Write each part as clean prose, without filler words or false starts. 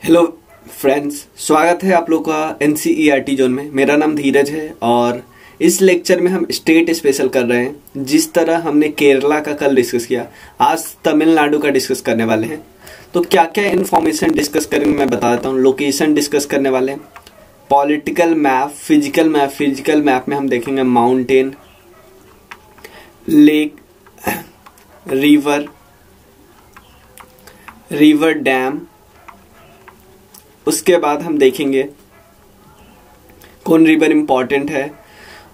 Hello friends, स्वागत है आप लोग का एनसीईआरटी जोन में। मेरा नाम धीरज है और इस लेक्चर में हम स्टेट स्पेशल कर रहे हैं। जिस तरह हमने केरला का कल डिस्कस किया, आज तमिलनाडु का डिस्कस करने वाले हैं। तो क्या क्या इन्फॉर्मेशन डिस्कस करेंगे मैं बता देता हूँ। लोकेशन डिस्कस करने वाले हैं, political map, physical map. Physical map में हम देखेंगे माउंटेन, लेक, रिवर डैम। उसके बाद हम देखेंगे कौन रिवर इंपॉर्टेंट है।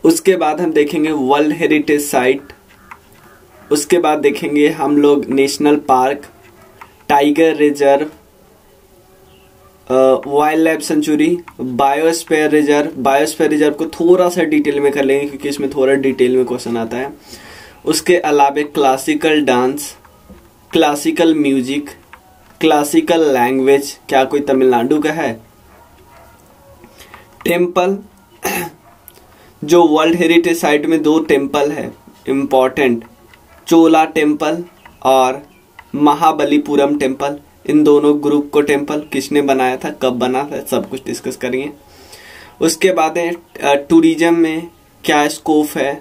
उसके बाद हम देखेंगे वर्ल्ड हेरिटेज साइट। उसके बाद देखेंगे हम लोग national park, tiger reserve, wild life sanctuary, biosphere reserve. Biosphere reserve को थोड़ा सा डिटेल में कर लेंगे क्योंकि इसमें थोड़ा डिटेल में क्वेश्चन आता है। उसके अलावा classical dance, classical music, classical language, क्या कोई तमिलनाडु का है। टेम्पल, जो वर्ल्ड हेरिटेज साइट में दो टेम्पल है इम्पोर्टेंट, चोला टेम्पल और महाबलीपुरम टेम्पल। इन दोनों ग्रुप को टेम्पल किसने बनाया था, कब बना था, सब कुछ डिस्कस करेंगे। उसके बाद है टूरिज्म में क्या स्कोप है।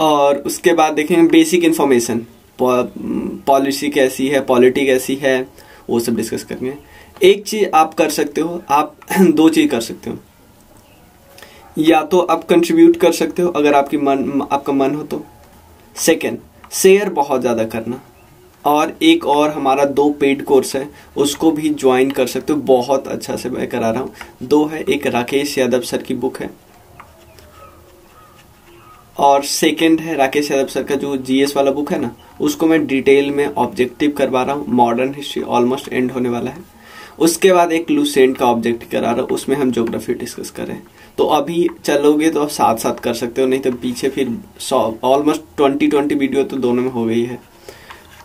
और उसके बाद देखेंगे बेसिक इंफॉर्मेशन, पॉलिसी कैसी है, पॉलिटी कैसी है, वो सब डिस्कस करेंगे। एक चीज आप कर सकते हो, आप दो चीज कर सकते हो। या तो आप कंट्रीब्यूट कर सकते हो अगर आपका मन हो तो। सेकंड, शेयर बहुत ज्यादा करना। और एक और हमारा 2 पेड कोर्स है, उसको भी ज्वाइन कर सकते हो। बहुत अच्छा से मैं करा रहा हूँ। 2 है, एक राकेश यादव सर की बुक है और सेकंड है राकेश यादव सर का जो जीएस वाला बुक है ना, उसको मैं डिटेल में ऑब्जेक्टिव करवा रहा हूँ। मॉडर्न हिस्ट्री ऑलमोस्ट एंड होने वाला है। उसके बाद एक लुसेंट का ऑब्जेक्टिव करा रहा हूँ, उसमें हम ज्योग्राफी डिस्कस करें। तो अभी चलोगे तो आप साथ साथ कर सकते हो, नहीं तो पीछे फिर ऑलमोस्ट 20 वीडियो तो दोनों में हो गई है।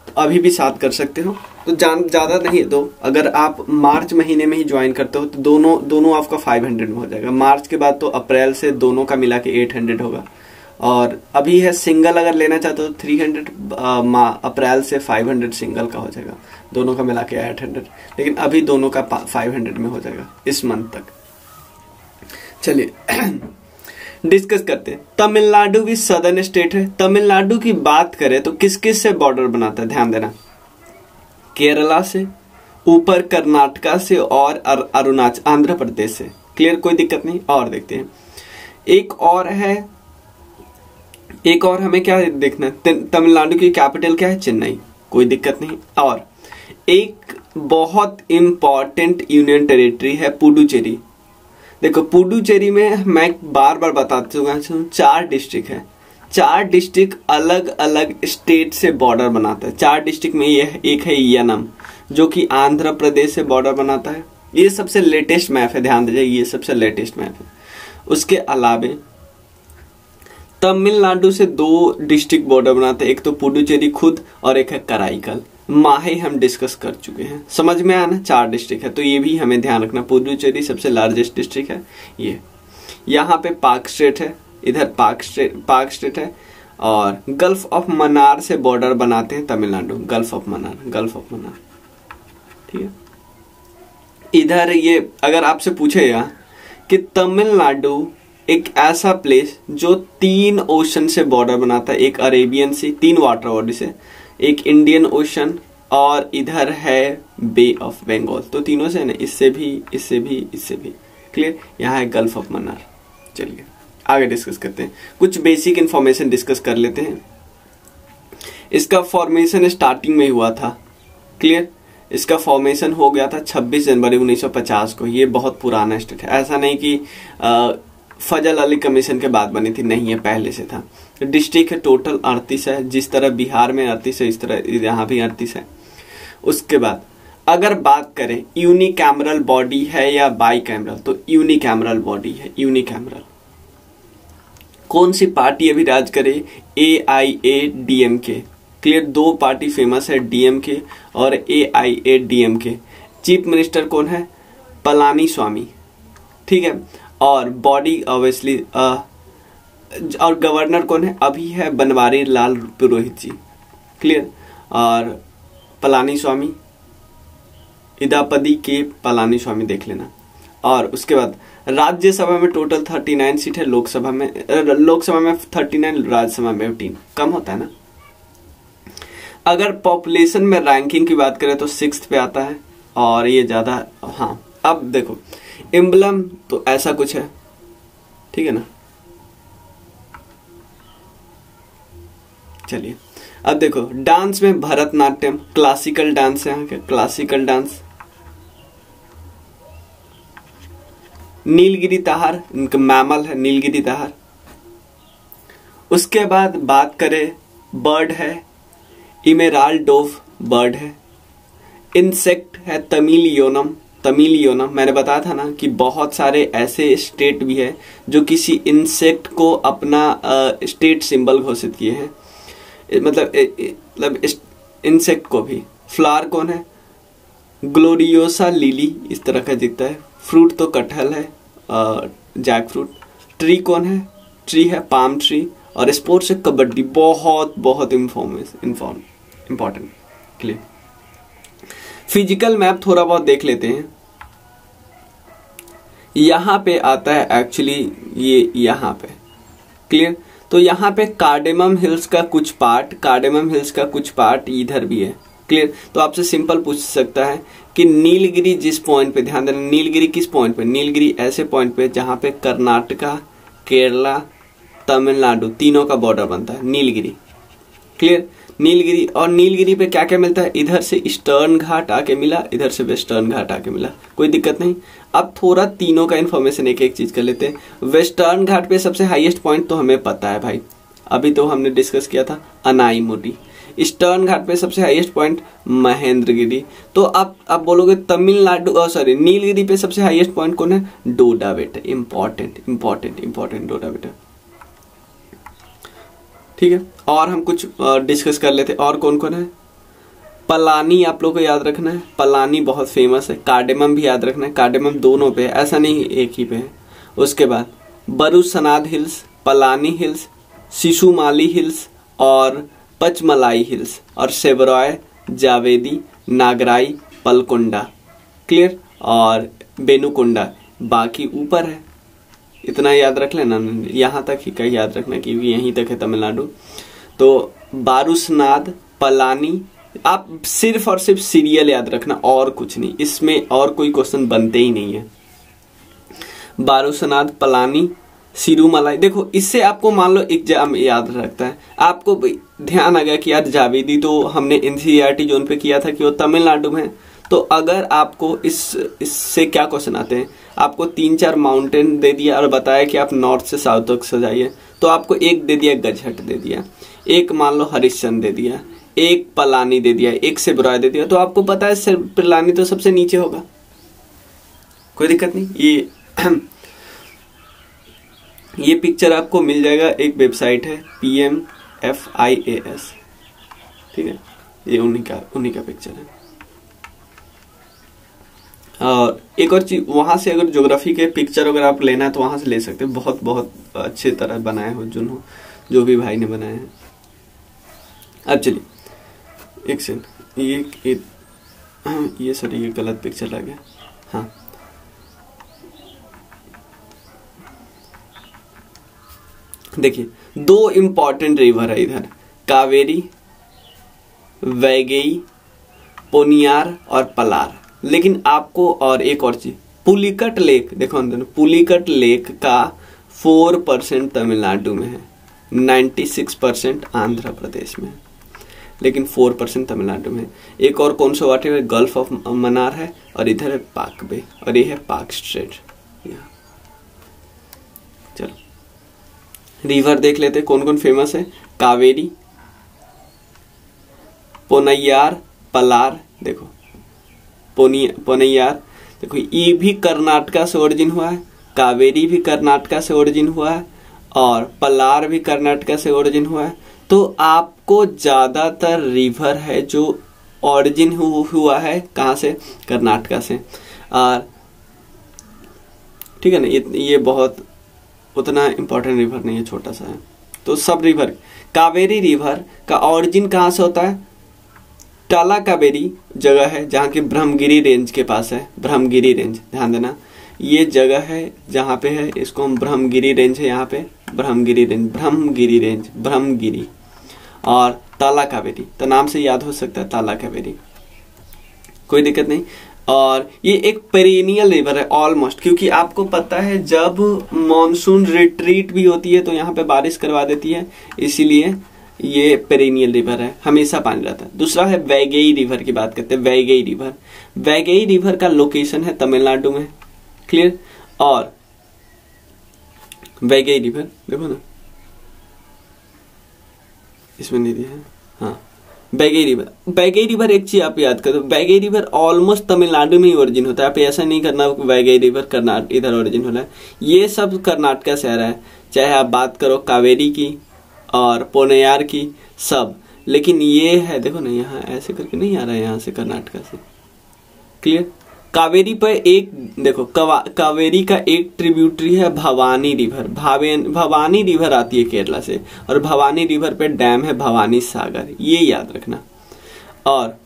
तो अभी भी साथ कर सकते हो। तो ज्यादा नहीं है, तो अगर आप मार्च महीने में ही ज्वाइन करते हो तो दोनों आपका 500 में हो जाएगा। मार्च के बाद तो अप्रैल से दोनों का मिला के 800 होगा। और अभी है सिंगल अगर लेना चाहते हो 300, अप्रैल से 500 सिंगल का हो जाएगा, दोनों का मिला के 800। लेकिन अभी दोनों का 500 में हो जाएगा इस मंथ तक। चलिए डिस्कस करते हैं। तमिलनाडु भी सदर्न स्टेट है। तमिलनाडु की बात करें तो किस किस से बॉर्डर बनाता है, ध्यान देना। केरला से, ऊपर कर्नाटका से और अरुणाचल आंध्र प्रदेश से। क्लियर, कोई दिक्कत नहीं। और देखते हैं एक और हमें क्या देखना है, तमिलनाडु की कैपिटल क्या है, चेन्नई। कोई दिक्कत नहीं। और एक बहुत इंपॉर्टेंट यूनियन टेरिटरी है पुडुचेरी। देखो पुडुचेरी में मैं बार बार बता चुका हूं 4 डिस्ट्रिक्ट है। 4 डिस्ट्रिक्ट अलग अलग स्टेट से बॉर्डर बनाता है। 4 डिस्ट्रिक्ट में ये एक है यनम, जो कि आंध्र प्रदेश से बॉर्डर बनाता है। ये सबसे लेटेस्ट मैप है, ध्यान दीजिए, ये सबसे लेटेस्ट मैप है। उसके अलावा तमिलनाडु से 2 डिस्ट्रिक्ट बॉर्डर बनाते हैं, एक तो पुडुचेरी खुद और एक है कराईकल। माहे हम डिस्कस कर चुके हैं, समझ में आना। 4 डिस्ट्रिक्ट है, तो ये भी हमें ध्यान रखना। पुडुचेरी सबसे लार्जेस्ट डिस्ट्रिक्ट है ये। यहाँ पे पाक स्टेट है, इधर पाक स्टेट है। और गल्फ ऑफ मन्नार से बॉर्डर बनाते हैं तमिलनाडु, गल्फ ऑफ मन्नार, ठीक है। इधर ये अगर आपसे पूछेगा कि तमिलनाडु एक ऐसा प्लेस जो 3 ओशन से बॉर्डर बनाता है, एक अरेबियन सी, 3 वाटर बॉडी से, एक इंडियन ओशन और इधर है बे ऑफ बंगाल। तो तीनों से ना, इससे भी। क्लियर, यहाँ है गल्फ ऑफ मन्नार। चलिए आगे डिस्कस करते हैं, कुछ बेसिक इंफॉर्मेशन डिस्कस कर लेते हैं। इसका फॉर्मेशन स्टार्टिंग में हुआ था। क्लियर, इसका फॉर्मेशन हो गया था 26 जनवरी 1950 को। ये बहुत पुराना स्टेट है, ऐसा नहीं कि फजल अली कमीशन के बाद बनी थी, नहीं, ये पहले से था। डिस्ट्रिक्ट है टोटल 38 है, जिस तरह बिहार में 38 है इस तरह यहाँ भी 38 है। उसके बाद अगर बात करें यूनिकैमरल बॉडी है या बाई कैमरल, तो यूनिकैमरल बॉडी है, यूनिकैमरल। कौन सी पार्टी अभी राज करे, AIADMK। क्लियर, 2 पार्टी फेमस है, DMK और AIADMK। चीफ मिनिस्टर कौन है, पलानी स्वामी, ठीक है। और बॉडी ऑब्वियसली और गवर्नर कौन है, अभी है बनवारी लाल पुरोहित जी। क्लियर, और पलानी स्वामी इदापदी के पलानीस्वामी देख लेना। और उसके बाद राज्यसभा में टोटल 39 सीट है, लोकसभा में 39, राज्यसभा में 18, कम होता है ना। अगर पॉपुलेशन में रैंकिंग की बात करें तो 6th पे आता है और ये ज्यादा। हाँ, अब देखो एम्बलम तो ऐसा कुछ है, ठीक है ना। चलिए अब देखो डांस में भरतनाट्यम क्लासिकल डांस है, यहाँ के क्लासिकल डांस। नीलगिरी ताहार इनका मैमल है, नीलगिरी ताहार। उसके बाद बात करें बर्ड है, इमेराल्ड डोव बर्ड है। इंसेक्ट है तमिलियोनम, तमिलियोनम। मैंने बताया था ना कि बहुत सारे ऐसे स्टेट भी है जो किसी इंसेक्ट को अपना स्टेट सिंबल घोषित किए हैं, मतलब इंसेक्ट को भी। फ्लावर कौन है? ग्लोरियोसा लिली, इस तरह का दिखता है। फ्रूट तो कटहल है, जैक फ्रूट। ट्री कौन है? ट्री है पाम ट्री। और स्पोर्ट्स है कबड्डी। बहुत बहुत इंपॉर्टेंट। क्लियर। फिजिकल मैप थोड़ा बहुत देख लेते हैं। यहां पे आता है एक्चुअली ये यहां पे, क्लियर। तो यहाँ पे कार्डेमम हिल्स का कुछ पार्ट इधर भी है, क्लियर। तो आपसे सिंपल पूछ सकता है कि नीलगिरी जिस पॉइंट पे, ध्यान देना नीलगिरी किस पॉइंट पे, नीलगिरी ऐसे पॉइंट पे जहां पे कर्नाटका, केरला, तमिलनाडु तीनों का बॉर्डर बनता है, नीलगिरी, क्लियर। नीलगिरी, और नीलगिरी पे क्या क्या मिलता है? इधर से ईस्टर्न घाट आके मिला, इधर से वेस्टर्न घाट आके मिला, कोई दिक्कत नहीं। अब थोड़ा तीनों का इन्फॉर्मेशन एक एक चीज कर लेते हैं। वेस्टर्न घाट पे सबसे हाईएस्ट पॉइंट तो हमें पता है भाई, अभी तो हमने डिस्कस किया था, अनाईमुडी। ईस्टर्न घाट पे सबसे हाईएस्ट पॉइंट महेंद्रगिरी। तो आप बोलोगे तमिलनाडु सॉरी नीलगिरी पे सबसे हाईएस्ट पॉइंट कौन है? डोडा बेटा। इंपॉर्टेंट डोडा बेटा, ठीक है। और हम कुछ डिस्कस कर लेते, और कौन कौन है? पलानी आप लोग को याद रखना है, पलानी बहुत फेमस है। कार्डेमम भी याद रखना है, कार्डेमम दोनों पे, ऐसा नहीं एक ही पे है। उसके बाद बरुसनाद हिल्स, पलानी हिल्स, शिशुमाली हिल्स और पचमलाई हिल्स, और सेवरॉय, जावेदी, नागराई, पलकोंडा, क्लियर। और बेनुकोंडा बाकी ऊपर है, इतना याद रख लेना, यहां तक ही कहीं याद रखना क्योंकि यहीं तक है तमिलनाडु। तो बारुसनाद, पलानी, आप सिर्फ और सिर्फ सीरियल याद रखना और कुछ नहीं, इसमें और कोई क्वेश्चन बनते ही नहीं है। बारुसनाद, पलानी, सिरुमलाई। देखो इससे आपको मान लो एग्जाम याद रखता है, आपको ध्यान आ गया कि यार जावेदी तो हमने एनसीईआरटी जोन पे किया था कि वो तमिलनाडु में। तो अगर आपको इससे क्या क्वेश्चन आते हैं, आपको 3-4 माउंटेन दे दिया और बताया कि आप नॉर्थ से साउथ तक सजाइए, तो आपको एक दे दिया गजहट दे दिया, एक मान लो हरिश्चंद्र दे दिया, एक पलानी दे दिया, एक सेवरॉय दे दिया, तो आपको पता है पलानी तो सबसे नीचे होगा, कोई दिक्कत नहीं। ये पिक्चर आपको मिल जाएगा, एक वेबसाइट है PMFIAS, ठीक है, ये उन्हीं का पिक्चर है। और एक और चीज, वहां से अगर ज्योग्राफी के पिक्चर अगर आप लेना है तो वहां से ले सकते हैं, बहुत बहुत अच्छे तरह बनाए हो जो भी भाई ने बनाए हैं। अब चलिए एक सेकंड, ये सॉरी ये गलत पिक्चर लग गया। हाँ, देखिए 2 इंपॉर्टेंट रिवर है इधर, कावेरी, वैगई, पोनियार और पलार। लेकिन आपको और एक और चीज, पुलिकट लेक, देखो अंदर पुलिकट लेक का 4% तमिलनाडु में है, 96% आंध्र प्रदेश में है, लेकिन 4% तमिलनाडु में है। एक और कौन सा वाटर है? गल्फ ऑफ मन्नार है, और इधर है पाक बे, और ये है पाक स्ट्रेट। चलो रिवर देख लेते कौन कौन फेमस है। कावेरी, पोनैयार, पलार। देखो पोनैयार, देखो ये भी कर्नाटका से ओरिजिन हुआ है, कावेरी भी कर्नाटका से ओरिजिन हुआ है, और पलार भी कर्नाटका से ओरिजिन हुआ है। तो आपको ज्यादातर रिवर है जो ओरिजिन हुआ है कहाँ से? कर्नाटका से। और ठीक है ना, ये बहुत उतना इंपॉर्टेंट रिवर नहीं है, छोटा सा है। तो सब रिवर, कावेरी रिवर का ओरिजिन कहाँ से होता है? टाला कावेरी जगह है जहाँ की ब्रह्मगिरी रेंज के पास है, ब्रह्मगिरी रेंज, ध्यान देना ये जगह है जहाँ पे है, इसको हम ब्रह्मगिरी रेंज है, यहाँ पे ब्रह्मगिरी रेंज, ब्रह्मगिरी रेंज, ब्रह्मगिरी और ताला कावेरी, तो नाम से याद हो सकता है ताला कावेरी, कोई दिक्कत नहीं। और ये एक पेरिनियल रिवर है ऑलमोस्ट, क्योंकि आपको पता है जब मॉनसून रिट्रीट भी होती है तो यहाँ पे बारिश करवा देती है, इसीलिए ये पेरिनियल रिवर है, हमेशा पानी रहता है। दूसरा है वैगई रिवर की बात करते हैं, वैगई रिवर, वैगई रिवर का लोकेशन है तमिलनाडु में, क्लियर। और वैगई रिवर देखो ना, इसमें नहीं दिया है, हाँ वैगई रिवर, वैगई रिवर एक चीज आप याद करो, वैगई रिवर ऑलमोस्ट तमिलनाडु में ही ओरिजिन होता है, आप ऐसा नहीं करना वैगई रिवर कर्नाटक इधर ओरिजिन हो रहा है, ये सब कर्नाटका से आ रहा है, चाहे आप बात करो कावेरी की और पोन्नैयार की सब, लेकिन ये है देखो ना यहाँ ऐसे करके नहीं आ रहा है यहाँ से कर्नाटका से, क्लियर। कावेरी पर एक देखो कावेरी का एक ट्रिब्यूटरी है भवानी रिवर, भवानी रिवर आती है केरला से, और भवानी रिवर पे डैम है भवानी सागर, ये याद रखना। और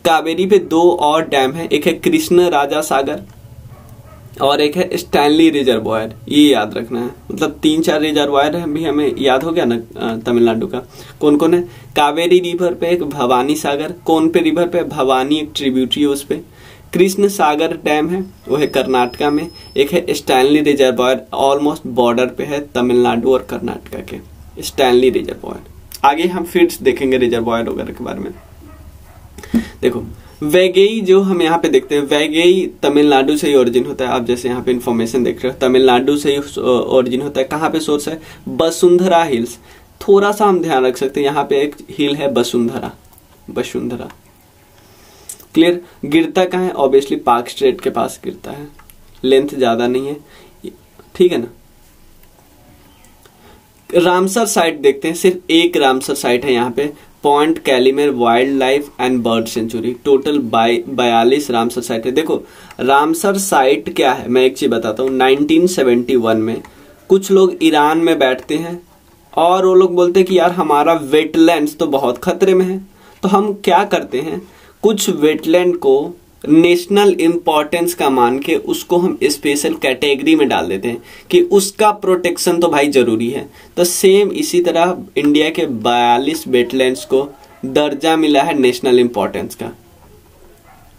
कावेरी पे दो और डैम है, एक है कृष्ण राजा सागर और एक है स्टैनली रिजर्वायर, ये याद रखना है। मतलब 3-4 रिजर्वायर है भी हमें याद हो गया ना तमिलनाडु का, कौन कौन है। कावेरी रिवर पे एक भवानी सागर, कौन पे रिवर पे, भवानी एक ट्रिब्यूटरी है उस पे। कृष्ण सागर डैम है वो है कर्नाटका में, एक है स्टैनली रिजर्वायर ऑलमोस्ट बॉर्डर पे है तमिलनाडु और कर्नाटका के, स्टैनली रिजर्वायर। आगे हम फिर देखेंगे रिजर्वायर वगैरह के बारे में। देखो वैगई जो हम यहाँ पे देखते हैं, वैगई तमिलनाडु से ही ओरिजिन होता है, आप जैसे यहाँ पे इंफॉर्मेशन देख रहे हो तमिलनाडु से ही ओरिजिन होता है। कहाँ पे सोर्स है, वसुंधरा हिल्स, थोड़ा सा हम ध्यान रख सकते हैं, यहाँ पे एक हिल है वसुंधरा, वसुंधरा, क्लियर। गिरता कहाँ है, ऑब्वियसली पार्क स्ट्रेट के पास गिरता है, लेंथ ज्यादा नहीं है, ठीक है ना। रामसर साइट देखते हैं, सिर्फ एक रामसर साइट है यहाँ पे, point Calimere wild life and bird sanctuary, total 42 Ramsar site है। देखो रामसर साइट क्या है, मैं एक चीज बताता हूँ। 1971 में कुछ लोग ईरान में बैठते हैं और वो लोग बोलते हैं कि यार हमारा वेटलैंड्स तो बहुत खतरे में है, तो हम क्या करते हैं, कुछ वेटलैंड को नेशनल इंपॉर्टेंस का मान के उसको हम स्पेशल कैटेगरी में डाल देते हैं कि उसका प्रोटेक्शन तो भाई जरूरी है। तो सेम इसी तरह इंडिया के 42 वेटलैंड्स को दर्जा मिला है नेशनल इंपॉर्टेंस का,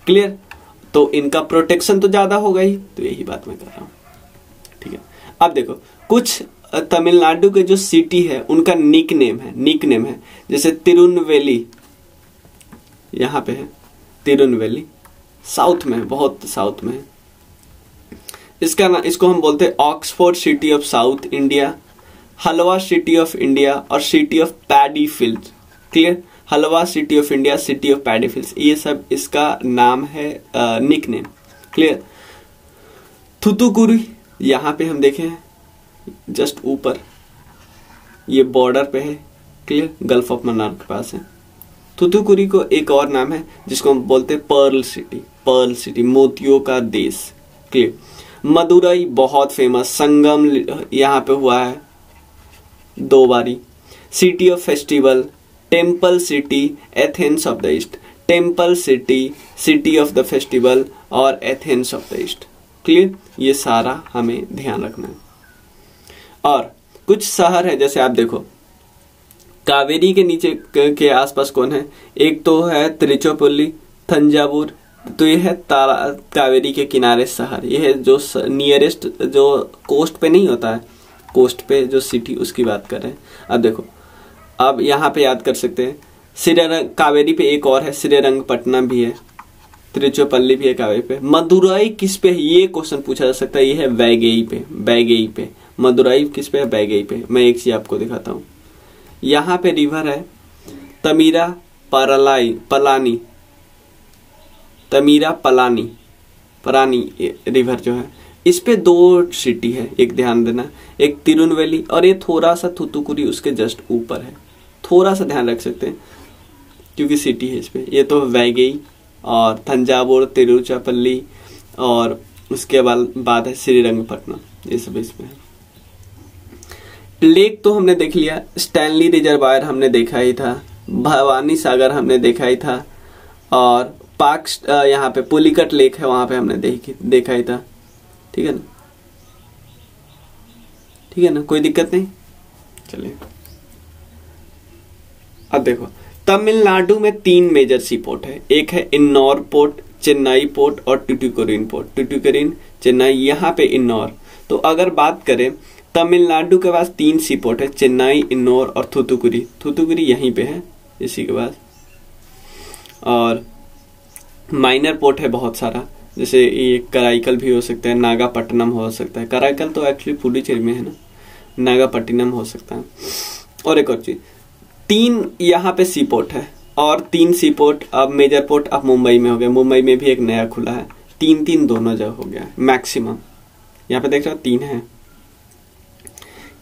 क्लियर। तो इनका प्रोटेक्शन तो ज्यादा होगा ही, तो यही बात मैं कर रहा हूं, ठीक है। अब देखो कुछ तमिलनाडु के जो सिटी है उनका निक नेम है, जैसे तिरुनवेली, यहाँ पे है तिरुनवेली, साउथ में, बहुत साउथ में है। इसको हम बोलते हैं Oxford city of South India, Halwa city of India और city of paddy field, clear. Halwa city of India, city of paddy field, ये सब इसका नाम है, निक नेम, क्लियर। थुथुकुडी यहाँ पे हम देखें जस्ट ऊपर, ये बॉर्डर पे है, क्लियर, गल्फ ऑफ मन्नार के पास है। थुथुकुडी को एक और नाम है जिसको हम बोलते हैं पर्ल सिटी, मोतियों का देश, क्लियर। मदुरई बहुत फेमस, संगम यहाँ पे हुआ है 2 बारी। City of festival, temple city, Athens of the East, temple city, city of the festival और Athens of the East, clear. ये सारा हमें ध्यान रखना है। और कुछ शहर है, जैसे आप देखो कावेरी के नीचे के आसपास कौन है, एक तो है त्रिचुरपल्ली, तंजावुर, तो ये है कावेरी के किनारे शहर, ये है जो नियरेस्ट, जो कोस्ट पे नहीं होता है, कोस्ट पे जो सिटी उसकी बात कर रहे हैं। अब देखो अब यहाँ पे याद कर सकते हैं श्रीरंग, कावेरी पे एक और है श्रीरंगपट्टनम भी है, त्रिचुरपल्ली भी है कावेरी पे। मदुरई किस पे है, ये क्वेश्चन पूछा जा सकता है, ये है वैगई पे। मदुरई किस पे है, वैगई पे। मैं एक चीज आपको दिखाता हूँ, यहाँ पे रिवर है तमीरा पलानी रिवर जो है, इस पे 2 सिटी है, एक ध्यान देना, एक तिरुनवेली और ये थोड़ा सा थुथुकुडी उसके जस्ट ऊपर है, थोड़ा सा ध्यान रख सकते हैं क्योंकि सिटी है इस पे। ये तो वैगई और तंजावुर, तिरुचिरापल्ली और उसके बाद है श्रीरंगपट्टनम, ये सब इसमें है। लेक तो हमने देख लिया, स्टैनली रिजर्वायर हमने देखा ही था, भवानी सागर हमने देखा ही था, और पाक यहाँ पे पुलिकट लेक है, वहां पे हमने देखा ही था। ठीक है ना, ठीक है ना, कोई दिक्कत नहीं। चलिए अब देखो, तमिलनाडु में 3 मेजर सी पोर्ट है। एक है इन्नौर पोर्ट, चेन्नई पोर्ट और टुटिकोरिन पोर्ट। टुटिकोरिन, चेन्नई, यहाँ पे इन्नौर। तो अगर बात करें तमिलनाडु के पास 3 सी पोर्ट है, चेन्नई, इन्नौर और थूथुकुडी। थूथुकुडी यहीं पे है इसी के पास। और माइनर पोर्ट है बहुत सारा, जैसे ये कराईकल भी हो सकता है, नागापट्टनम हो सकता है। कराईकल तो एक्चुअली पुडुचेरी में है ना, नागापट्टिनम हो सकता है। और एक और चीज, 3 यहाँ पे सी पोर्ट है, और 3 सी पोर्ट अब मेजर पोर्ट अब मुंबई में हो गया। मुंबई में भी एक नया खुला है। 3 दोनों जगह हो गया मैक्सिमम। यहाँ पे देख रहे हो 3 है।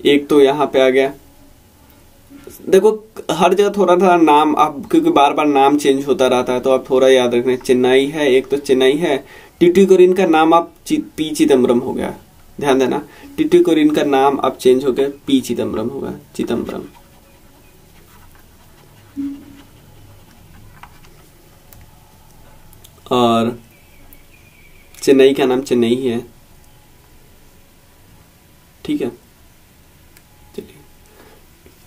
एक तो यहाँ पे आ गया। देखो हर जगह थोड़ा थोड़ा नाम, अब क्योंकि बार बार नाम चेंज होता रहता है तो आप थोड़ा याद रखना। चेन्नई है, एक तो चेन्नई है। टुटिकोरिन का नाम अब पी चिदम्बरम हो गया, ध्यान देना। टुटिकोरिन का नाम अब चेंज हो गया, पी चिदम्बरम हो गया, चिदम्बरम। और चेन्नई का नाम चेन्नई ही है। ठीक है, चलिए।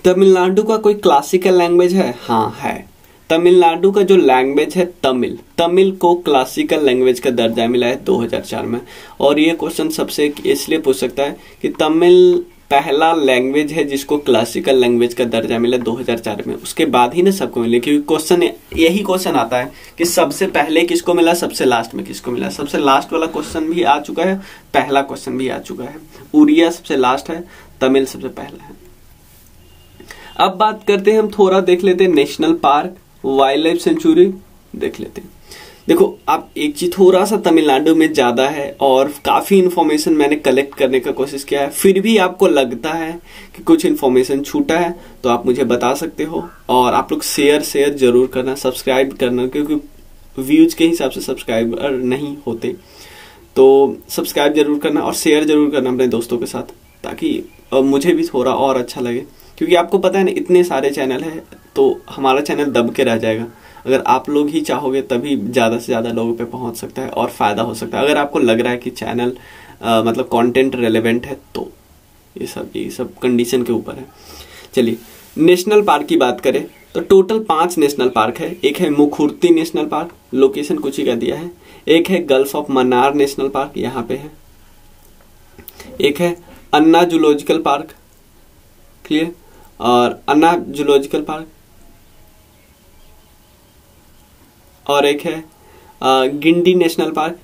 तमिलनाडु का कोई क्लासिकल लैंग्वेज है? हाँ है। तमिलनाडु का जो लैंग्वेज है तमिल, तमिल को क्लासिकल लैंग्वेज का दर्जा मिला है 2004 में। और ये क्वेश्चन सबसे इसलिए पूछ सकता है कि तमिल पहला लैंग्वेज है जिसको क्लासिकल लैंग्वेज का दर्जा मिला 2004 में। उसके बाद ही ना सबको मिले, क्योंकि क्वेश्चन यही क्वेश्चन आता है कि सबसे पहले किसको मिला, सबसे लास्ट में किसको मिला। सबसे लास्ट वाला क्वेश्चन भी आ चुका है, पहला क्वेश्चन भी आ चुका है। उड़िया सबसे लास्ट है, तमिल सबसे पहला है। अब बात करते हैं, हम थोड़ा देख लेते हैं national park, wild life sanctuary देख लेते हैं। देखो आप एक चीज, थोड़ा सा तमिलनाडु में ज्यादा है और काफी इन्फॉर्मेशन मैंने कलेक्ट करने का कोशिश किया है। फिर भी आपको लगता है कि कुछ इन्फॉर्मेशन छूटा है तो आप मुझे बता सकते हो। और आप लोग शेयर जरूर करना, सब्सक्राइब करना, क्योंकि व्यूज के हिसाब से सब्सक्राइबर नहीं होते। तो सब्सक्राइब जरूर करना और शेयर जरूर करना अपने दोस्तों के साथ, ताकि मुझे भी थोड़ा और अच्छा लगे। क्योंकि आपको पता है ना, इतने सारे चैनल है तो हमारा चैनल दब के रह जाएगा। अगर आप लोग ही चाहोगे तभी ज्यादा से ज्यादा लोगों पे पहुंच सकता है और फायदा हो सकता है। अगर आपको लग रहा है कि चैनल मतलब कंटेंट रेलेवेंट है तो ये सब कंडीशन के ऊपर है। चलिए नेशनल पार्क की बात करें तो टोटल 5 नेशनल पार्क है। एक है मुखुर्ती नेशनल पार्क, लोकेशन कुछ ही का दिया है। एक है gulf of Mannar national park, यहाँ पे है। एक है अन्ना जूलॉजिकल पार्क, क्लियर, और अन्ना जूलॉजिकल पार्क। और एक है गिंडी नेशनल पार्क,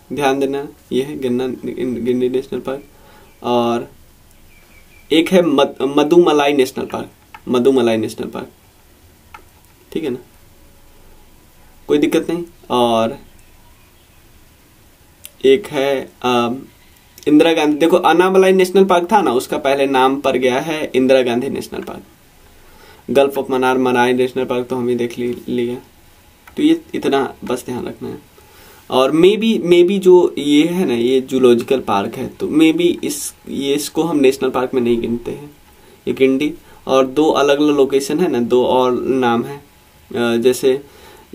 ध्यान देना ये है गिंडी नेशनल पार्क। और एक है Mudumalai national park, Mudumalai national park, ठीक है ना, कोई दिक्कत नहीं। और एक है इंदिरा गांधी, देखो अन्नामलाई नेशनल पार्क था ना, उसका पहले नाम पर गया है Indira Gandhi national park. Gulf of Mannar मनाई नेशनल पार्क तो हम ही देख लिया। तो ये इतना बस ध्यान रखना है। और मे बी जो ये है ना, ये जूलॉजिकल पार्क है, तो मे बी इसको हम नेशनल पार्क में नहीं गिनते हैं, ये गिंडी। और 2 अलग अलग लोकेशन है ना, 2 और नाम है। जैसे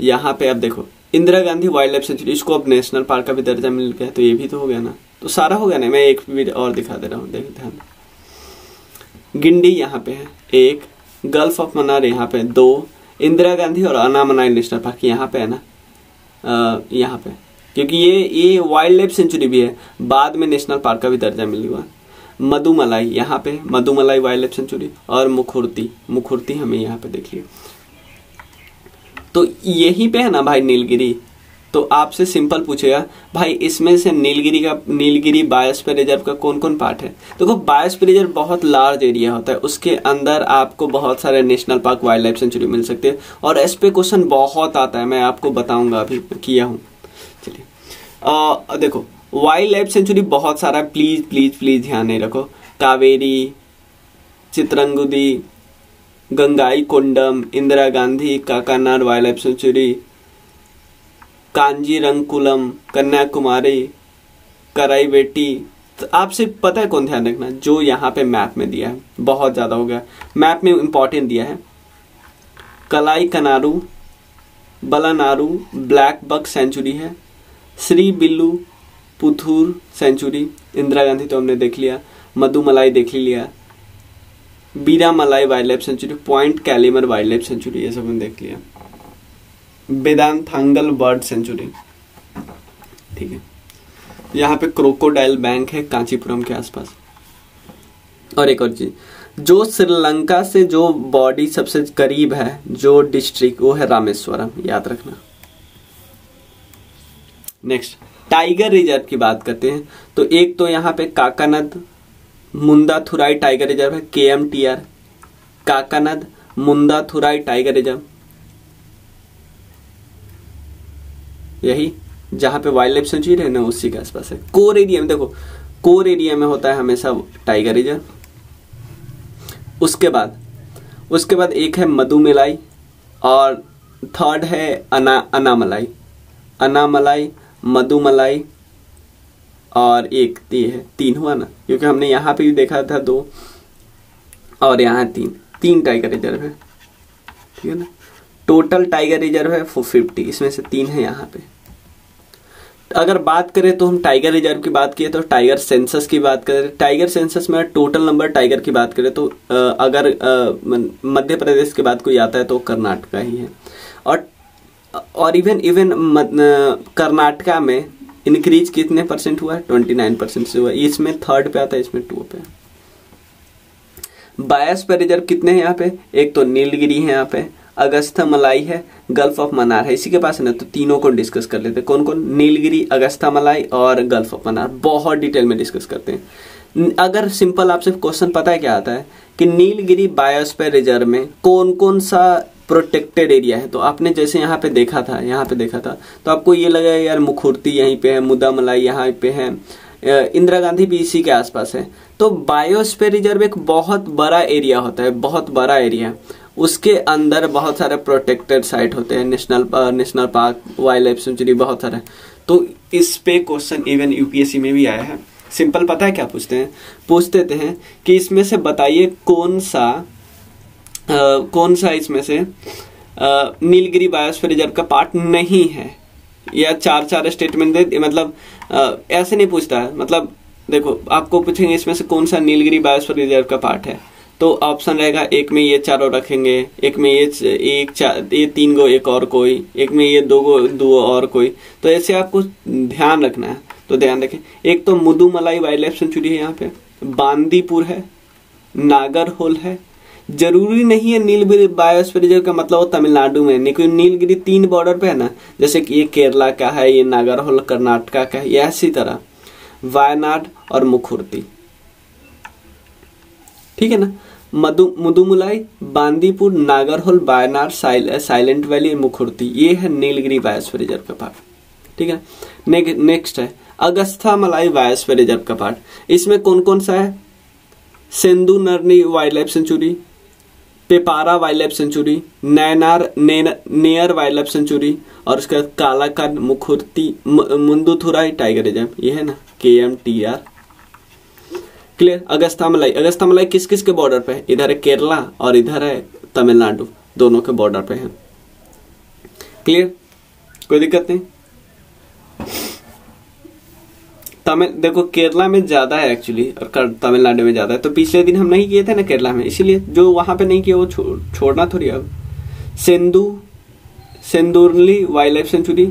यहाँ पे अब देखो Indira Gandhi wild life sanctuary, इसको अब नेशनल पार्क का भी दर्जा मिल गया, तो ये भी तो हो गया ना, तो सारा हो गया ना। मैं एक वीडियो और दिखा दे रहा हूँ, देख ध्यान। गिंडी यहाँ पे है 1, गल्फ ऑफ मन्नार यहाँ पे 2, इंदिरा गांधी और अन्नामलाई नेशनल पार्क यहाँ पे है ना, यहाँ पे, क्योंकि ये वाइल्ड लाइफ सेंचुरी भी है, बाद में नेशनल पार्क का भी दर्जा मिल गया। मधुमलाई यहाँ पे, मधुमलाई वाइल्ड लाइफ सेंचुरी। और मुखुर्ती हमें यहाँ पे देख लिया। तो यहीं पे है ना भाई नीलगिरी। तो आपसे सिंपल पूछेगा भाई इसमें से नीलगिरी बायोस्फीयर रिजर्व का कौन कौन पार्ट है। देखो बायोस्फीयर रिजर्व बहुत लार्ज एरिया होता है, उसके अंदर आपको बहुत सारे national park wild life sanctuary मिल सकते हैं। और इस पे क्वेश्चन बहुत आता है, मैं आपको बताऊंगा, अभी किया हूँ। चलिए देखो वाइल्ड लाइफ सेंचुरी बहुत सारा, प्लीज प्लीज प्लीज ध्यान नहीं रखो। Kaveri, Chitrangudi, Gangai Kondam, Indira Gandhi Kakanad wild life sanctuary, Kanjirankulam, Kanyakumari, Karaivetti. तो आपसे पता है कौन ध्यान रखना, जो यहाँ पे मैप में दिया है, बहुत ज्यादा हो गया, मैप में इंपॉर्टेंट दिया है। कलाई कनारू, बलानारू ब्लैक बक सेंचुरी है, Srivilliputhur sanctuary, Indira Gandhi तो हमने देख लिया, मधुमलाई देख लिया, Viralimalai wild life sanctuary, Point Calimere wild life sanctuary, ये सब हमने देख लिया, वेदांथांगल बर्ड सेंचुरी। ठीक है, यहाँ पे क्रोकोडाइल बैंक है कांचीपुरम के आसपास। और एक और चीज, जो श्रीलंका से जो बॉडी सबसे करीब है, जो डिस्ट्रिक्ट, वो है रामेश्वरम, याद रखना। नेक्स्ट टाइगर रिजर्व की बात करते हैं तो एक तो यहाँ पे काकानद मुंदाथुराई टाइगर रिजर्व है, KMTR, काकानद मुंदाथुराई टाइगर रिजर्व, यही जहां पे वाइल्ड लाइफ सेंचुरी है ना, उसी के आसपास है। कोर एरिया में देखो, कोर एरिया में होता है हमेशा टाइगर रिजर्व। उसके बाद एक है मधुमलाई और थर्ड है अनामलाई, मधुमलाई और एक ये है, 3 हुआ ना, क्योंकि हमने यहाँ पे भी देखा था 2 और यहाँ 3 टाइगर रिजर्व है। ठीक है ना, टोटल टाइगर रिजर्व है 450, इसमें से 3 है यहाँ पे। अगर बात करें तो हम टाइगर रिजर्व की बात किए तो टाइगर सेंसस की बात करें, टाइगर सेंसस में टोटल नंबर टाइगर की बात करें तो अगर मध्य प्रदेश के बाद कोई आता है तो कर्नाटका ही है। और इवन कर्नाटका में इंक्रीज कितने परसेंट हुआ है, 29% से हुआ। इसमें 3rd पे आता है, इसमें 2 पे। बायोस्फीयर रिजर्व कितने हैं यहाँ पे, एक तो नीलगिरी है यहाँ पे, अगस्ता मलाई है, गल्फ ऑफ मन्नार है, इसी के पास है ना, तो तीनों को डिस्कस कर लेते हैं। कौन कौन, नीलगिरी, अगस्ता मलाई और गल्फ ऑफ मन्नार, बहुत डिटेल में डिस्कस करते हैं। अगर सिंपल आपसे क्वेश्चन पता है क्या आता है कि नीलगिरी बायोस्फीयर रिजर्व में कौन कौन सा प्रोटेक्टेड एरिया है, तो आपने जैसे यहाँ पे देखा था तो आपको ये लगा यार मुखुर्ती यहीं पे है, मुदामलाई यहाँ पे है, इंदिरा गांधी भी इसी के आसपास है। तो बायोस्फीयर रिजर्व एक बहुत बड़ा एरिया होता है, बहुत बड़ा एरिया, उसके अंदर बहुत सारे प्रोटेक्टेड साइट होते हैं, national park, wild life sanctuary, बहुत सारे। तो इस पे क्वेश्चन इवन यूपीएससी में भी आया है। सिंपल पता है क्या पूछते हैं कि इसमें से बताइए कौन सा इसमें से नीलगिरी बायोस्फीयर रिजर्व का पार्ट नहीं है, या 4 स्टेटमेंट दे, मतलब ऐसे नहीं पूछता है। मतलब देखो, आपको पूछेंगे इसमें से कौन सा नीलगिरी बायोस्फीयर रिजर्व का पार्ट है, तो ऑप्शन रहेगा, एक में ये 4 रखेंगे, एक में ये 3 गो, एक और कोई, एक में ये 2 और कोई। तो ऐसे आपको ध्यान रखना है, तो ध्यान रखें। एक तो मुदुमलाई वाइल्ड लाइफ सेंचुरी है, यहाँ पे बांदीपुर है, नागरहोल है। जरूरी नहीं है नीलगिरी बायोस्फीयर रिजर्व का मतलब वो तमिलनाडु में, नीलगिरी 3 बॉर्डर पे है ना, जैसे कि ये केरला का है, ये नागरहोल कर्नाटका का है, ये ऐसी तरह वायनाड और मुखुर्ती। ठीक है ना, मुदुमलाई, बांदीपुर, नागरहोल, वायनाड, साइलेंट वैली, मुखुर्ती, ये है नीलगिरी बायोस्फीयर रिजर्व का पार्ट। ठीक है, नेक्स्ट है अगस्ता मलाई बायोस्फीयर रिजर्व का पार्ट। इसमें कौन कौन सा है, Shendurney wild life sanctuary, Peppara wild life sanctuary, Neyyar wild life sanctuary, और उसके बाद कालाकन, मुखुर्ती, मुंदुथुराई टाइगर रिजर्व, ये है ना KMTR। क्लियर। अगस्ता मलाई किस किस के बॉर्डर पे है, इधर है केरला और इधर है तमिलनाडु, दोनों के बॉर्डर पे है। क्लियर, कोई दिक्कत नहीं। देखो केरला में ज्यादा है एक्चुअली और तमिलनाडु में ज्यादा है, तो पिछले दिन हम नहीं किए थे ना केरला में, इसीलिए जो वहां पे नहीं किया वो छोड़ना थोड़ी। अब Shendurney wild life sanctuary,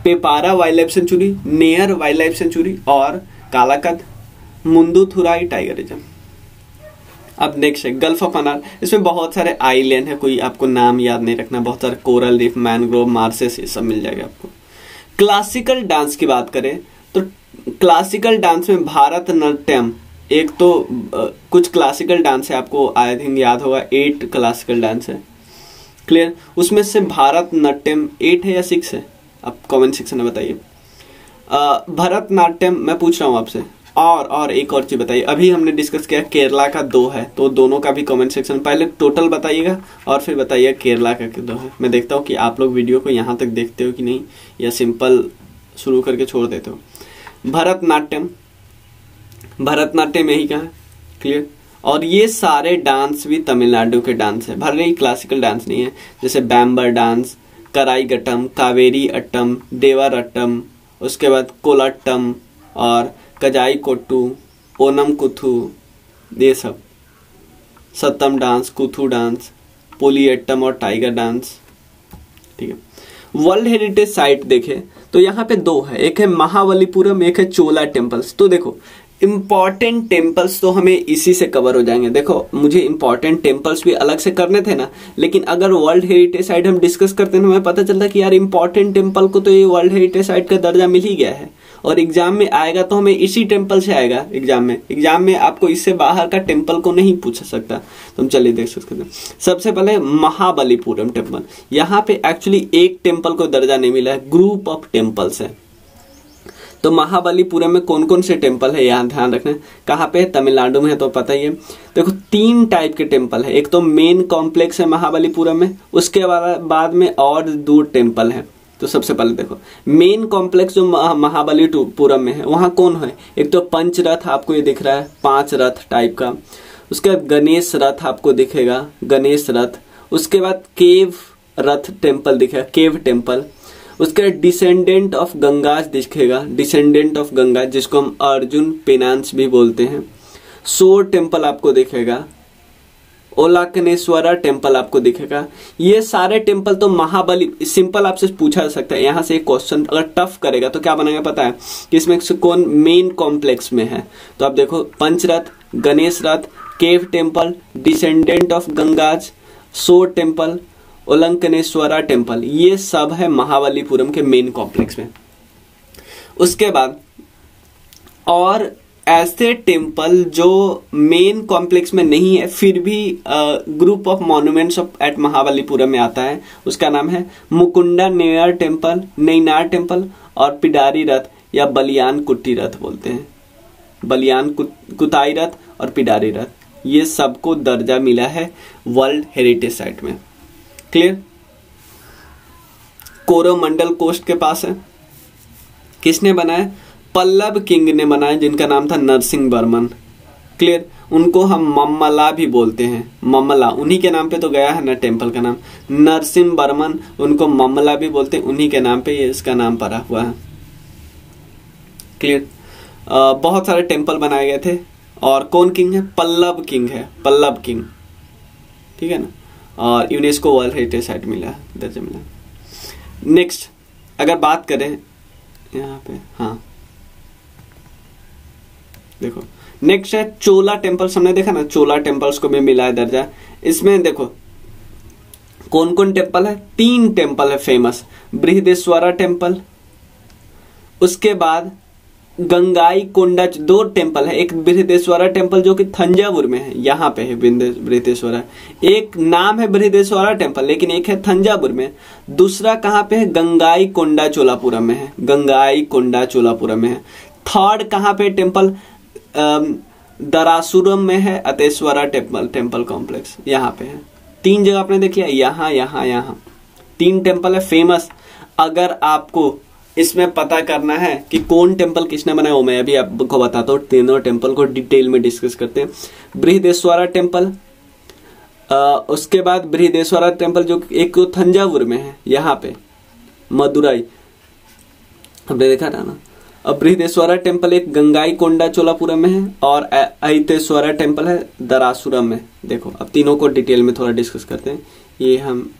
Peppara wild life sanctuary, Neyyar wild life sanctuary और कालाकत, मुंदुथुराई टाइगर रिजर्व। अब नेक्स्ट है गल्फ ऑफ मन्नार। इसमें बहुत सारे आइलैंड है, कोई आपको नाम याद नहीं रखना, बहुत सारे कोरल रीफ, मैनग्रोव, मार्सेस, ये सब मिल जाएगा आपको। क्लासिकल डांस की बात करें तो क्लासिकल डांस में भारतनाट्यम, एक तो कुछ क्लासिकल डांस है, आपको आई थिंक याद होगा 8 क्लासिकल डांस है। क्लियर, उसमें से भारतनाट्यम 8 है या 6 है, आप कमेंट सेक्शन में बताइए। भरतनाट्यम मैं पूछ रहा हूं आपसे। और एक और चीज बताइए, अभी हमने डिस्कस किया केरला का 2 है, तो दोनों का भी कमेंट सेक्शन पहले टोटल बताइएगा और फिर बताइए केरला का 2 है। मैं देखता हूँ कि आप लोग वीडियो को यहाँ तक देखते हो कि नहीं, या सिंपल शुरू करके छोड़ देते हो। भरतनाट्यम यही का है। क्लियर, और ये सारे डांस भी तमिलनाडु के डांस है, भले ही क्लासिकल डांस नहीं है, जैसे बैम्बर डांस, कराईगट्टम, कावेरी अट्टम, देवर अट्टम, उसके बाद कोलाट्टम और कजाई कोट्टू, ओनम कुथू, ये सब, सत्तम डांस, कुथू डांस, पोलियट्टम और टाइगर डांस। ठीक है, वर्ल्ड हेरिटेज साइट देखे तो यहाँ पे दो है, एक है महाबलीपुरम, एक है चोला टेम्पल्स। तो देखो इंपॉर्टेंट टेम्पल्स तो हमें इसी से कवर हो जाएंगे। देखो मुझे इंपॉर्टेंट टेम्पल्स भी अलग से करने थे ना, लेकिन अगर वर्ल्ड हेरिटेज साइट हम डिस्कस करते हैं, हमें पता चलता कि यार इंपॉर्टेंट टेम्पल को तो ये वर्ल्ड हेरिटेज साइट का दर्जा मिल ही गया है, और एग्जाम में आएगा तो हमें इसी टेम्पल से आएगा। एग्जाम में आपको इससे बाहर का टेम्पल को नहीं पूछ सकता। तो हम चलिए देख सकते हैं। सबसे पहले महाबलीपुरम टेम्पल, यहाँ पे एक्चुअली एक टेम्पल को दर्जा नहीं मिला है, ग्रुप ऑफ टेम्पल्स है। तो महाबलीपुरम में कौन कौन से टेम्पल है यहाँ ध्यान रखना। कहाँ पे है? तमिलनाडु में है, तो पता ही है। देखो 3 टाइप के टेम्पल है, एक तो मेन कॉम्प्लेक्स है महाबलीपुरम में, उसके बाद में और 2 टेम्पल है। तो सबसे पहले देखो मेन कॉम्प्लेक्स जो महाबलीपुरम में है, वहां कौन है? एक तो पंच रथ आपको ये दिख रहा है, 5 रथ टाइप का। उसके बाद गणेश रथ आपको दिखेगा, गणेश रथ। उसके बाद केव रथ टेम्पल दिखेगा, केव टेम्पल। उसके डिसेंडेंट ऑफ गंगाज दिखेगा, डिसेंडेंट ऑफ गंगा, जिसको हम अर्जुन पेनांस भी बोलते हैं। सोर टेम्पल आपको दिखेगा, ओलाकनेश्वरा टेम्पल आपको दिखेगा। ये सारे टेम्पल तो महाबली, सिंपल आपसे पूछा जा सकता है यहाँ से एक क्वेश्चन, अगर टफ करेगा तो क्या बनेगा पता है कि इसमें से कौन मेन कॉम्प्लेक्स में है। तो आप देखो पंचरथ, गणेश रथ, केव टेम्पल, डिसेंडेंट ऑफ गंगाज, सोर टेम्पल, ओलंकनेश्वरा टेम्पल, ये सब है महाबलीपुरम के मेन कॉम्प्लेक्स में। उसके बाद और ऐसे टेम्पल जो मेन कॉम्प्लेक्स में नहीं है फिर भी group of monuments at Mahabalipuram में आता है, उसका नाम है Mukunda near temple, Nainar temple और पिडारी रथ या बलियान कुट्टी रथ बोलते हैं। बलियान कुताई रथ और पिडारी रथ, ये सबको दर्जा मिला है वर्ल्ड हेरिटेज साइट में। क्लियर? कोरोमंडल कोस्ट के पास है, किसने बनाया? पल्लव किंग ने बनाया, जिनका नाम था नरसिंह वर्मन। क्लियर? उनको हम मम्मला भी बोलते हैं, मम्मला, उन्हीं के नाम पे तो गया है ना टेम्पल का नाम, नरसिंह वर्मन, उनको मम्मला भी बोलते हैं, उन्हीं के नाम पे ये इसका नाम पड़ा हुआ है। क्लियर? बहुत सारे टेम्पल बनाए गए थे। और कौन किंग है? पल्लव किंग है, पल्लव किंग। ठीक है ना? और यूनेस्को वर्ल्ड हेरिटेज साइट मिला, दर्जा मिला। नेक्स्ट अगर बात करें यहाँ पे, हाँ देखो नेक्स्ट है चोला टेम्पल्स। हमने देखा ना चोला टेम्पल्स को भी मिला है दर्जा। इसमें देखो कौन कौन टेम्पल है? 3 टेम्पल है फेमस, बृहदेश्वरा टेम्पल, उसके बाद गंगाई कोंडा, 2 टेम्पल है, एक बृहदेश्वरा टेम्पल जो कि थंजावुर में है, यहाँ पे है बृहदेश्वरा, एक नाम है बृहदेश्वरा टेम्पल लेकिन एक है थंजावुर में। दूसरा कहाँ पे है? गंगाई कोंडा चोलापुरम में है, गंगाई कोंडा चोलापुरम में है। थर्ड कहाँ पे टेम्पल? दरासुरम में है, अतेश्वरा टेम्पल कॉम्प्लेक्स, यहाँ पे है। 3 जगह आपने देख लिया, यहाँ यहाँ यहाँ 3 टेम्पल है फेमस। अगर आपको इसमें पता करना है कि कौन टेम्पल किसने बनाया, वो मैं अभी आपको बताता हूँ। तीनों टेम्पल को डिटेल में डिस्कस करते हैं। बृहदेश्वरा टेम्पल, उसके बाद बृहदेश्वरा टेम्पल जो एक थंजावुर में है, यहाँ पे मदुराई हमने देखा था ना। अब बृहदेश्वरा टेम्पल एक गंगाई कोंडा चोलापुरम में है और अहितेश्वरा टेम्पल है दरासुरम में। देखो अब तीनों को डिटेल में थोड़ा डिस्कस करते हैं। ये हम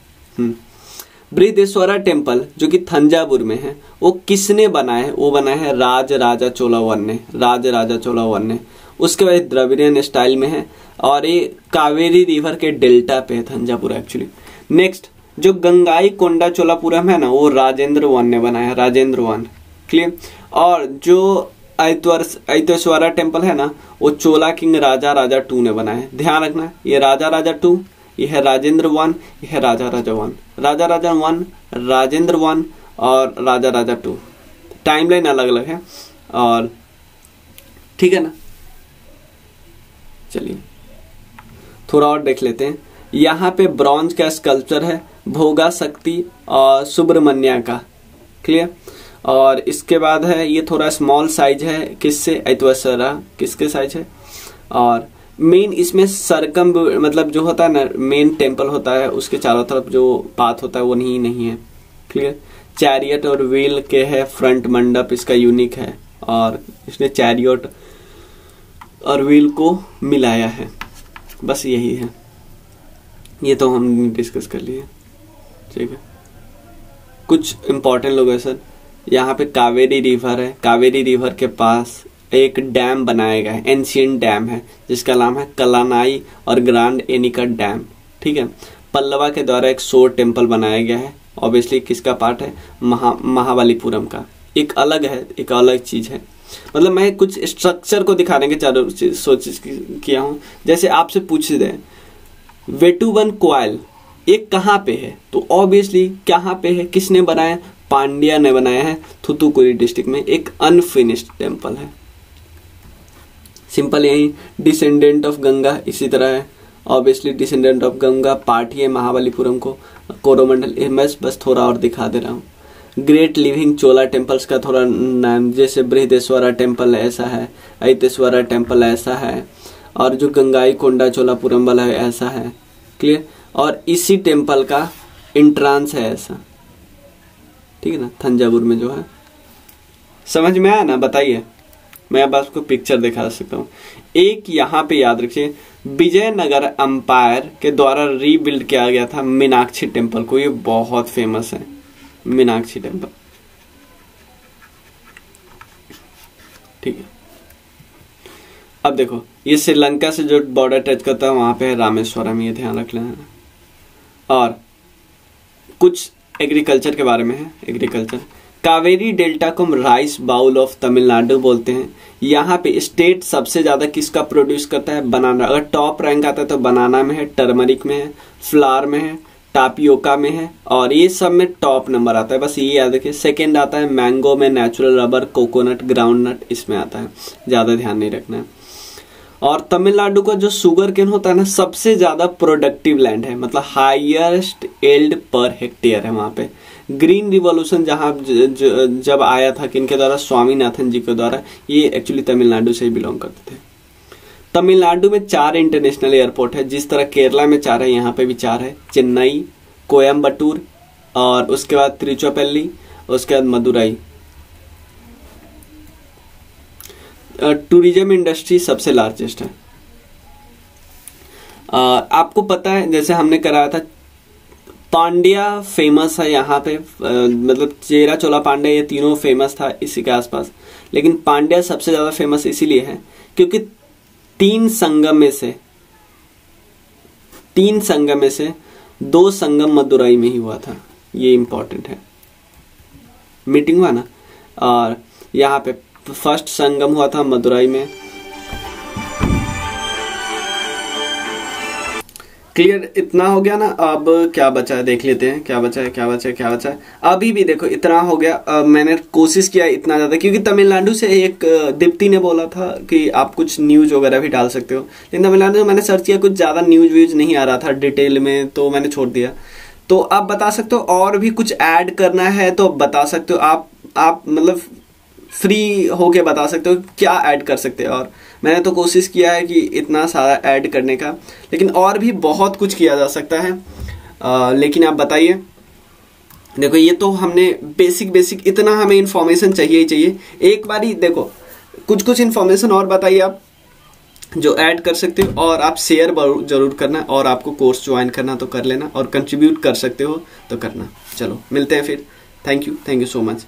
बृहदेश्वरा टेम्पल जो कि थंजावुर में है, वो किसने बनाया है? वो बनाया है राज राजा चोलावन ने, राज राजा चोलावन ने। उसके बाद द्रविडियन स्टाइल में है और ये कावेरी रिवर के डेल्टा पे है थंजावुर एक्चुअली। नेक्स्ट जो गंगाई कोंडा चोलापुरम है ना, वो राजेंद्र वन ने बनाया, राजेंद्र वन। क्लियर? और जो अहितेश्वरा टेम्पल है ना, वो चोला किंग राजा राजा 2 ने बनाया है। ध्यान रखना ये राजा राजा 2, यह है राजेंद्र 1, यह है राजा राजा 1। राजा राजा 1, राजेंद्र 1 और राजा राजा 2। टाइमलाइन अलग अलग है और ठीक है ना। चलिए थोड़ा और देख लेते हैं। यहाँ पे ब्रॉन्ज का स्कल्पचर है भोगा शक्ति और सुब्रमण्या का। क्लियर? और इसके बाद है ये थोड़ा स्मॉल साइज है, किससे? अहितेश्वरा किसके साइज है? और मेन इसमें सरकम मतलब जो होता है ना, मेन टेम्पल होता है उसके चारों तरफ जो पाथ होता है वो नहीं है। क्लियर। चैरियट और व्हील के है फ्रंट मंडप इसका यूनिक है, और इसने चैरियट और व्हील को मिलाया है। बस यही है, ये तो हम डिस्कस कर लिए। ठीक है, कुछ इंपॉर्टेंट लोकेशन, यहाँ पे कावेरी रिवर है। कावेरी रिवर के पास एक डैम बनाया गया है, एंशियंट डैम है जिसका नाम है कलानाई और ग्रांड एनिका डैम। ठीक है। पल्लवा के द्वारा एक सोर टेम्पल बनाया गया है। ऑब्वियसली किसका पार्ट है? महाबलीपुरम का। एक अलग है, एक अलग चीज है। मतलब मैं कुछ स्ट्रक्चर को दिखाने के चारों सोच किया हूं। जैसे आपसे पूछ दे वेटुवन क्वाइल एक कहाँ पे है, तो ऑब्वियसली कहाँ पे है, किसने बनाया? पांड्या ने बनाया है। थूथुकुडी डिस्ट्रिक्ट में एक अनफिनिश्ड टेम्पल है। सिंपल यही। डिसेंडेंट ऑफ गंगा इसी तरह है। Obviously descendant of Ganga part ही है महाबलीपुरम को। कोरोमंडल मैं बस थोड़ा और दिखा दे रहा हूँ। ग्रेट लिविंग चोला टेम्पल्स का थोड़ा नाम, जैसे बृहदेश्वरा टेम्पल ऐसा है, ऐतेश्वरा टेम्पल ऐसा है, और जो गंगाई कोंडा चोलापुरम वाला है ऐसा है। क्लियर। और इसी टेम्पल का इंट्रांस है ऐसा। ठीक है ना, थंजावुर में जो है। समझ में आया ना? बताइए, मैं अब आपको पिक्चर दिखा सकता हूँ। एक यहाँ पे याद रखिए, विजयनगर अंपायर के द्वारा रीबिल्ड किया गया था मीनाक्षी टेम्पल को। ये बहुत फेमस है मीनाक्षी टेम्पल। ठीक है। अब देखो, ये श्रीलंका से जो बॉर्डर टच करता है वहां पे है रामेश्वरम, ये ध्यान रख लेना। और कुछ एग्रीकल्चर के बारे में है। एग्रीकल्चर, कावेरी डेल्टा को राइस बाउल ऑफ तमिलनाडु बोलते हैं। यहाँ पे स्टेट सबसे ज्यादा किसका प्रोड्यूस करता है? बनाना। अगर टॉप रैंक आता है तो बनाना में है, टर्मरिक में है, फ्लावर में है, टापियोका में है, और ये सब में टॉप नंबर आता है। बस ये याद रखिए। सेकेंड आता है मैंगो में, natural rubber, coconut, groundnut इसमें आता है। ज्यादा ध्यान नहीं रखना है। और तमिलनाडु का जो शुगर केन होता है ना, सबसे ज्यादा प्रोडक्टिव लैंड है, मतलब हाईएस्ट एल्ड पर हेक्टेयर है वहां पे। ग्रीन रिवॉल्यूशन जहां जब आया था किनके द्वारा? स्वामीनाथन जी के द्वारा। ये एक्चुअली तमिलनाडु से ही बिलोंग करते थे। तमिलनाडु में 4 इंटरनेशनल एयरपोर्ट है। जिस तरह केरला में 4 है, यहाँ पे भी 4 है। चेन्नई, कोयम्बटूर, और उसके बाद तिरुचिरापल्ली, उसके बाद मदुरई। टूरिज्म इंडस्ट्री सबसे लार्जेस्ट है। आपको पता है, जैसे हमने कराया था, पांड्या फेमस है यहाँ पे। मतलब चेरा, चोला, पांड्या ये तीनों फेमस था इसी के आसपास। लेकिन पांड्या सबसे ज्यादा फेमस इसीलिए है क्योंकि 3 संगम में से 2 संगम मदुरई में ही हुआ था। ये इंपॉर्टेंट है। मीटिंग हुआ ना, और यहाँ पे फर्स्ट संगम हुआ था मदुरई में। क्लियर, इतना हो गया ना। अब क्या बचा है देख लेते हैं। क्या बचा है। अभी भी देखो इतना हो गया। मैंने कोशिश किया इतना ज्यादा, क्योंकि तमिलनाडु से एक दीप्ति ने बोला था कि आप कुछ न्यूज वगैरह भी डाल सकते हो, लेकिन तमिलनाडु में मैंने सर्च किया, कुछ ज्यादा न्यूज व्यूज नहीं आ रहा था डिटेल में, तो मैंने छोड़ दिया। तो आप बता सकते हो, और भी कुछ ऐड करना है तो बता सकते हो। आप मतलब फ्री होके बता सकते हो क्या ऐड कर सकते हो। और मैंने तो कोशिश किया है कि इतना सारा ऐड करने का, लेकिन और भी बहुत कुछ किया जा सकता है। लेकिन आप बताइए। देखो, ये तो हमने बेसिक इतना हमें इन्फॉर्मेशन चाहिए ही चाहिए। एक बार ही देखो, कुछ इन्फॉर्मेशन और बताइए आप जो ऐड कर सकते हो, और आप शेयर जरूर करना, और आपको कोर्स ज्वाइन करना तो कर लेना, और कंट्रीब्यूट कर सकते हो तो करना। चलो मिलते हैं फिर। Thank you so much.